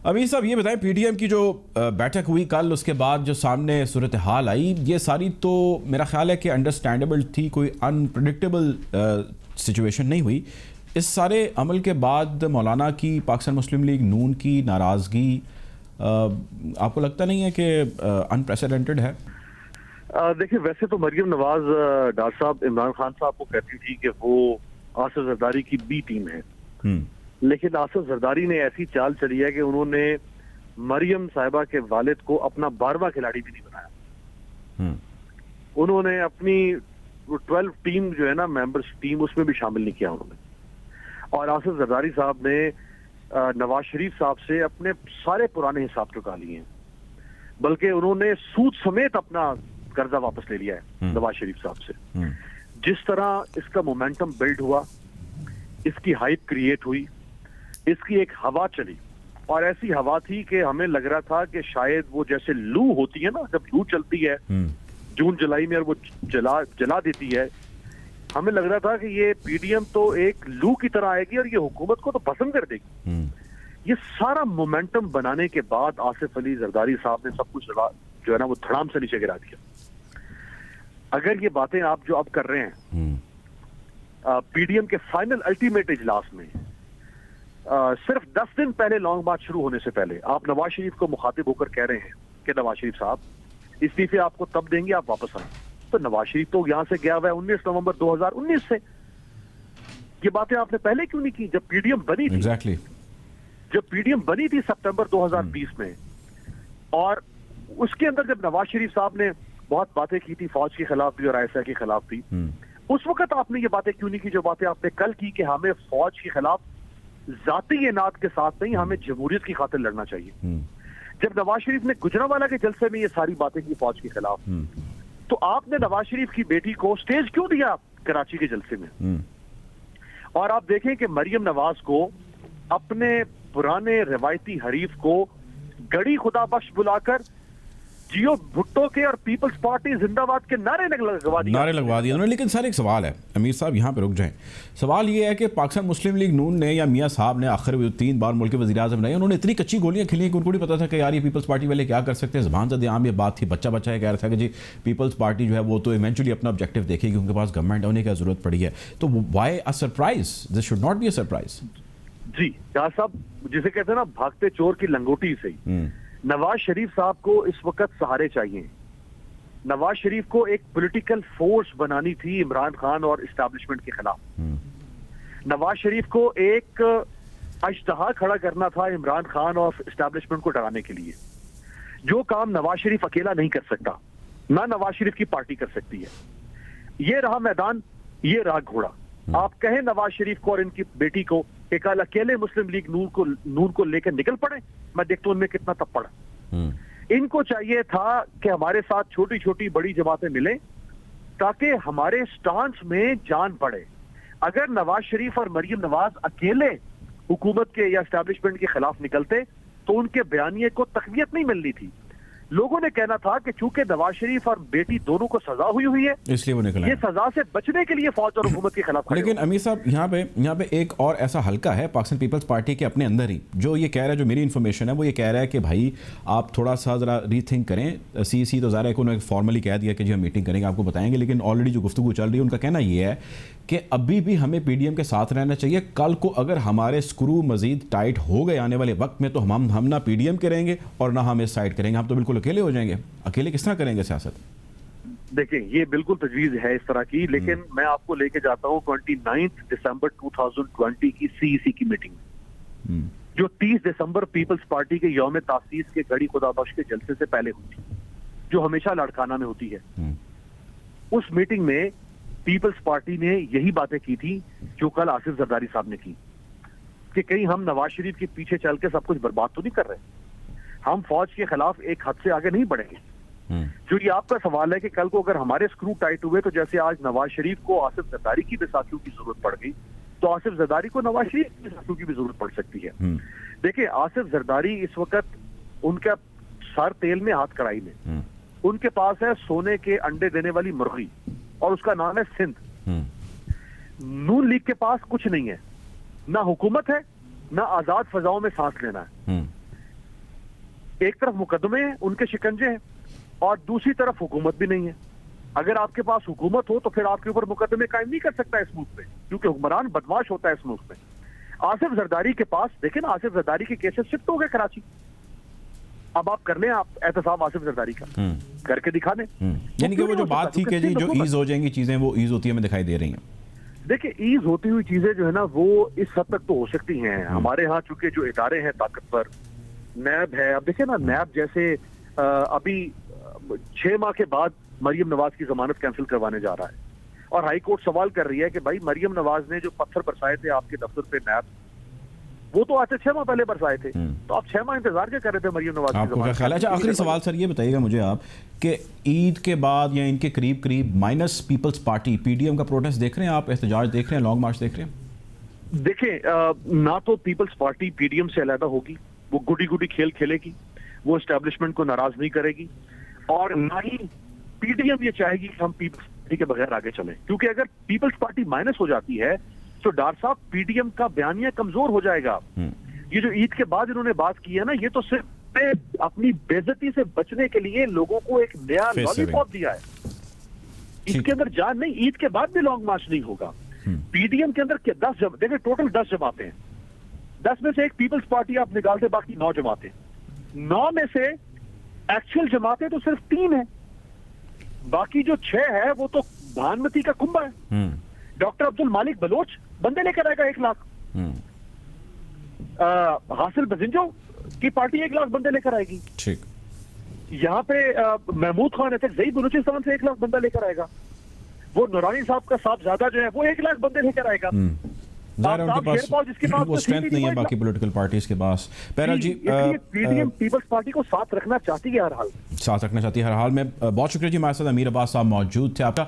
امیر صاحب یہ بتائیں, پی ٹی ایم کی جو بیٹھک ہوئی کل, اس کے بعد جو سامنے صورتحال آئی, یہ ساری تو میرا خیال ہے کہ انڈرسٹینڈیبل تھی, کوئی انپریڈکٹیبل سچویشن نہیں ہوئی. اس سارے عمل کے بعد مولانا کی, پاکستان مسلم لیگ نون کی ناراضگی آپ کو لگتا نہیں ہے کہ انپریسیڈنٹڈ ہے؟ دیکھیں, ویسے تو مریم نواز ڈاکٹر صاحب عمران خان صاحب کو کہتی تھی کہ وہ آصف زرداری کی بی ٹیم ہے, لیکن آصف زرداری نے ایسی چال چلی ہے کہ انہوں نے مریم صاحبہ کے والد کو اپنا 12واں کھلاڑی بھی نہیں بنایا. انہوں نے اپنی 12 ٹیم جو ہے نا, ممبرس ٹیم, اس میں بھی شامل نہیں کیا انہوں نے. اور آصف زرداری صاحب نے نواز شریف صاحب سے اپنے سارے پرانے حساب چکا لیے ہیں, بلکہ انہوں نے سود سمیت اپنا قرضہ واپس لے لیا ہے نواز شریف صاحب سے. جس طرح اس کا مومنٹم بلڈ ہوا, اس کی ہائپ کریٹ ہوئی, اس کی ایک ہوا چلی, اور ایسی ہوا تھی کہ ہمیں لگ رہا تھا کہ شاید وہ جیسے لو ہوتی ہے نا, جب لو چلتی ہے جون جولائی میں اور وہ جلا دیتی ہے, ہمیں لگ رہا تھا کہ یہ پی ڈی ایم تو ایک لو کی طرح آئے گی اور یہ حکومت کو تو پسند کر دے گی. یہ سارا مومنٹم بنانے کے بعد آصف علی زرداری صاحب نے سب کچھ جو ہے نا وہ دھڑام سے نیچے گرا دیا. اگر یہ باتیں آپ جو اب کر رہے ہیں پی ڈی ایم کے فائنل الٹیمیٹ اجلاس میں, صرف 10 دن پہلے لانگ مارچ شروع ہونے سے پہلے آپ نواز شریف کو مخاطب ہو کر کہہ رہے ہیں کہ نواز شریف صاحب استعفے آپ کو تب دیں گے آپ واپس آئیں, تو نواز شریف تو یہاں سے گیا ہوا ہے 19 نومبر 2019 سے. یہ باتیں آپ نے پہلے کیوں نہیں کی جب پی ڈی ایم بنی تھی؟ جب پی ڈی ایم بنی تھی سپٹمبر 2020 میں, اور اس کے اندر جب نواز شریف صاحب نے بہت باتیں کی تھی, فوج کے خلاف بھی اور آئی ایس آئی کے خلاف بھی, اس وقت آپ نے یہ باتیں کیوں نہیں کی جو باتیں آپ نے کل کی کہ ہمیں فوج کے خلاف ذاتی اناد کے ساتھ نہیں, ہمیں جمہوریت کی خاطر لڑنا چاہیے. جب نواز شریف نے گجرانوالہ کے جلسے میں یہ ساری باتیں کی فوج کے خلاف, تو آپ نے نواز شریف کی بیٹی کو سٹیج کیوں دیا کراچی کے جلسے میں؟ اور آپ دیکھیں کہ مریم نواز کو اپنے پرانے روایتی حریف کو گڑی خدا بخش بلا کر جیو بھٹو کے اور پیپلز پارٹی زندہ باد کے نعرے لگوا دیے انہوں نے. لیکن سر ایک سوال ہے امیر صاحب, یہاں پہ رک جائیں. سوال یہ ہے کہ پاکستان مسلم لیگ نون نے یا میاں صاحب نے آخر 3 بار ملک کے وزیر اعظم رہے, انہوں نے اتنی کچی گولیاں کھیلی کہ ان کو نہیں پتا تھا کہ یار یہ پیپلز پارٹی والے کیا کر سکتے ہیں. زبان زد عام یہ بات تھی, بچہ یہ کہہ رہا تھا کہ جی پیپلز پارٹی جو ہے وہ تو ایونچولی اپنا آبجیکٹیو دیکھے گی, ان کے پاس گورنمنٹ ہونے کی ضرورت پڑی ہے. تو why a surprise? This should not be a surprise. جی شاہ صاحب, جسے کہتے ہیں نا بھاگتے چور کی لنگوٹی سے ہی, نواز شریف صاحب کو اس وقت سہارے چاہیے. نواز شریف کو ایک پولیٹیکل فورس بنانی تھی عمران خان اور اسٹیبلشمنٹ کے خلاف. نواز شریف کو ایک اشتہا کھڑا کرنا تھا عمران خان اور اسٹیبلشمنٹ کو ڈرانے کے لیے. جو کام نواز شریف اکیلا نہیں کر سکتا, نہ نواز شریف کی پارٹی کر سکتی ہے. یہ رہا میدان, یہ رہا گھوڑا. آپ کہیں نواز شریف کو اور ان کی بیٹی کو کہ کل اکیلے مسلم لیگ نون کو لے کر نکل پڑے, میں دیکھتا ہوں ان میں کتنا تپڑ. ان کو چاہیے تھا کہ ہمارے ساتھ چھوٹی چھوٹی بڑی جماعتیں ملیں تاکہ ہمارے سٹانس میں جان پڑے. اگر نواز شریف اور مریم نواز اکیلے حکومت کے یا اسٹیبلشمنٹ کے خلاف نکلتے تو ان کے بیانیے کو تقویت نہیں ملنی تھی. لوگوں نے کہنا تھا کہ چونکہ نواز شریف اور بیٹی دونوں کو سزا ہوئی ہے, اس لیے وہ نکلے, یہ سزا سے بچنے کے لیے فوج اور حکومت کے خلاف. لیکن امیر صاحب یہاں پہ ایک اور ایسا حلقہ ہے پاکستان پیپلز پارٹی کے اپنے اندر ہی جو یہ کہہ رہا ہے, جو میری انفارمیشن ہے وہ یہ کہہ رہا ہے کہ بھائی آپ تھوڑا سا ذرا ری تھنک کریں. سی تو ظاہر ہے کہ انہوں نے فارملی کہہ دیا کہ جی ہم میٹنگ کریں گے, آپ کو بتائیں گے, لیکن آلریڈی جو گفتگو چل رہی ہے ان کا کہنا یہ ہے کہ ابھی بھی ہمیں پی ڈی ایم کے ساتھ رہنا چاہیے. کل کو اگر ہمارے اسکرو مزید ٹائٹ ہو گئے آنے والے وقت میں تو ہم نہ پی ڈی ایم کے رہیں گے اور نہ ہم اس سائڈ کریں گے, ہم تو بالکل اکیلے ہو جائیں گے. اکیلے کس طرح کریں گے سیاست؟ دیکھیں یہ بالکل تجویز ہے اس طرح کی, لیکن میں آپ کو لے کے جاتا ہوں 29 دسمبر 2020 کی CEC کی میٹنگ جو 30 دسمبر پیپلز پارٹی کے یوم تاسیس کے گڑی خدا بخش کے جلسے سے پہلے ہوئی تھی, جو ہمیشہ لاڑکانہ میں ہوتی ہے. اس میٹنگ میں پیپلز پارٹی نے یہی باتیں کی تھی جو کل آصف زرداری صاحب نے کی, کہ کہیں ہم نواز شریف کے پیچھے چل کے سب کچھ برباد تو نہیں کر رہے, ہم فوج کے خلاف ایک حد سے آگے نہیں بڑھیں گے. جو یہ آپ کا سوال ہے کہ کل کو اگر ہمارے اسکرو ٹائٹ ہوئے تو جیسے آج نواز شریف کو آصف زرداری کی بیساکھیوں کی ضرورت پڑ گئی, تو آصف زرداری کو نواز شریف کی بیساکھیوں کی بھی ضرورت پڑ سکتی ہے. دیکھیں آصف زرداری اس وقت ان کا سر تیل میں ہاتھ کڑائی میں, ان کے پاس ہے سونے کے انڈے دینے والی مرغی اور اس کا نام ہے سندھ. نون لیگ کے پاس کچھ نہیں ہے, نہ حکومت ہے نہ آزاد فضاؤں میں سانس لینا ہے. ایک طرف مقدمے ہیں، ان کے شکنجے ہیں، اور دوسری طرف حکومت بھی نہیں ہے. اگر آپ کے پاس حکومت ہو تو پھر آپ کے اوپر مقدمے قائم نہیں کر سکتا اس ملک میں، کیونکہ حکمران بدماش ہوتا ہے اس ملک میں. آصف زرداری کے پاس دیکھیں نا، آصف زرداری کے کیسز شفٹ ہو گئے کراچی. اب آپ کر لیں آپ احتساب آصف زرداری کا، کر کے دکھا دیں. یعنی کہ وہ جو بات تھی کہ جی جو ایز ہو جائیں گی چیزیں، وہ ایز ہوتی ہے ہمیں دکھائی دے رہی ہیں. دیکھیں ایز ہوتی ہوئی چیزیں جو ہے نا وہ اس حد تک تو ہو سکتی ہیں. ہمارے ہاں چونکہ جو ادارے ہیں طاقتور، نیب ہے، اب دیکھیں نا نیب جیسے ابھی 6 ماہ کے بعد مریم نواز کی ضمانت کینسل کروانے جا رہا ہے، اور ہائی کورٹ سوال کر رہی ہے کہ بھائی مریم نواز نے جو پتھر برسائے تھے آپ کے دفتر پہ نیب، وہ تو آج سے 6 ماہ پہلے برسائے تھے، تو آپ 6 ماہ انتظار کیا کر رہے تھے مریم نواز آپ کو کیا خیال ہے؟ اچھا آخری سوال سر یہ بتائیے گا مجھے آپ کہ عید کے بعد یا ان کے قریب قریب minus Peoples Party P D M کا پروٹیسٹ دیکھ رہے ہیں آپ، احتجاج دیکھ رہے ہیں، لانگ مارچ دیکھ رہے ہیں؟ دیکھیں نہ تو Peoples Party P D M سے علیحدہ ہوگی، وہ گڈی گڈی کھیل کھیلے گی، وہ اسٹیبلشمنٹ کو ناراض نہیں کرے گی، اور نہ ہی پی ڈی ایم یہ چاہے گی کہ ہم پیپلز پارٹی کے بغیر آگے چلیں. کیونکہ اگر پیپلز پارٹی مائنس ہو جاتی ہے تو ڈار صاحب پی ڈی ایم کا بیانیہ کمزور ہو جائے گا. یہ جو عید کے بعد انہوں نے بات کی ہے نا، یہ تو صرف اپنی بے عزتی سے بچنے کے لیے لوگوں کو ایک نیا لالی پاپ دیا ہے. اس کے اندر جان نہیں، عید کے بعد بھی لانگ مارچ نہیں ہوگا. پی ڈی ایم کے اندر 10 دیکھیں ٹوٹل 10 جماعتیں ہیں، 10 میں سے ایک پیپلز پارٹی آپ نکال دیں، باقی 9 جماعتیں. 9 میں سے ایکچوئل جماعتیں تو صرف 3 ہیں، باقی جو 6 ہے وہ تو بھانمتی کا کنبہ ہے. ڈاکٹر عبد المالک بلوچ بندے لے کر آئے گا 1 لاکھ، حاصل بزنجو کی پارٹی 1 لاکھ بندے لے کر آئے گی. ٹھیک. یہاں پہ محمود خان ہے زئی بلوچستان سے 1 لاکھ بندہ لے کر آئے گا. وہ نورانی صاحب کا صاحب زیادہ جو ہے وہ 1 لاکھ بندے لے کر آئے گا. ظاہر ہے ان کے پاس وہ اسٹرینتھ نہیں ہے باقی پولیٹیکل پارٹیز کے پاس. بہرحال جی P D M Peoples Party کو ساتھ رکھنا چاہتی ہے، ہر حال ساتھ رکھنا چاہتی ہے ہر حال میں. بہت شکریہ جی، ہمارے ساتھ امیر عباس صاحب موجود تھے. آپ کا